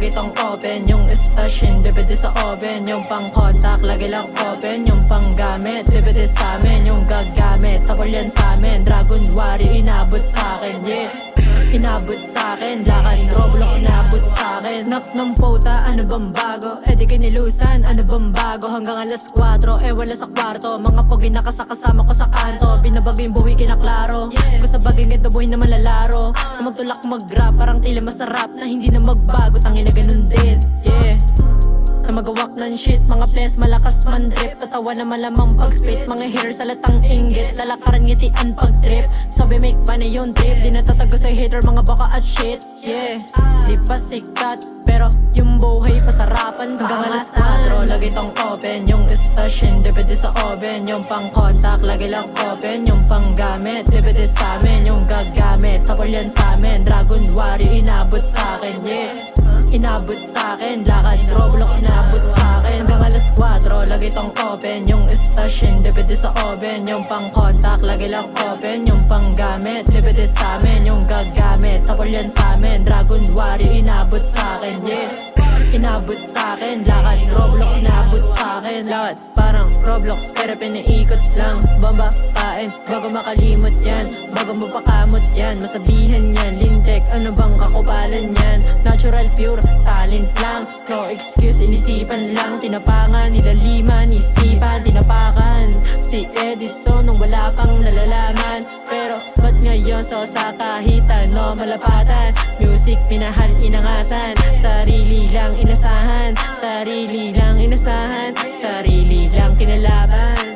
lagi tong open. Yung stash hindi pwede sa oven. Yung pang contact lagi lang open. Yung pang gamit di pwede sa amin. Yung gagamit sa yan sa amin. Dragon Warrior inabot sa akin, yeah. Inabot sa akin, lakad Roblox inabot sa akin. Knock ng puta, ano bang bago? Eh di kinilusan, ano bang bago? Hanggang alas 4, eh wala sa kwarto. Mga pogi nakasakasama ko sa kanto. Binabago yung buhay kinaklaro. Kung sa bagay ito buhay na malalaro. Na magtulak mag-rap, parang tila masarap. Na hindi na magbago, tangin na ganun din, yeah. Na magawak ng shit, mga ples malakas man drip. Tatawa na malamang pag-spit, mga hair sa latang inggit. Lalakaran ngitian pag-trip, sabi make money yung trip. Di natatago sa hater, mga baka at shit, yeah. Di pa sikat, pero yung buhay pasarapan. Hanggang alas 4, lagi tong open. Yung stash hindi pwede sa oven. Yung pang contact, lagi lang open. Yung pang gamit, di pwede sa amin. Yung gagamit, sapol yan sa amin. Dragon Warrior inabot sa akin, yeah. Inabot sa akin, lakad Roblox inabot sa akin. Hanggang alas 4, lagi tong open. Yung stash hindi pwede sa oven. Yung pang contact, lagi lang open. Yung pang gamit, di pwede sa amin. Yung gagamit, sapol yan sa amin. Dragon Warrior inabot sa akin, yeah. Inabot sa akin, lakad Roblox inabot sa akin. Lakad parang Roblox pero pinaikot lang. Bomba kain, bago makalimot yan. Bago mapakamot yan, masabihan yan. Lintek, ano bang kakupalan yan? Natural pure, talent lang. No excuse, inisipan lang. Tinapangan, nilaliman, isipan, tinapakan. Si Edison nung wala pang nalalaman. Pero ba't ngayon so sa kahitan, no malapatan. Music minahal, inangasan. Sarili lang inasahan. Sarili lang inasahan. Sarili lang kinalaban.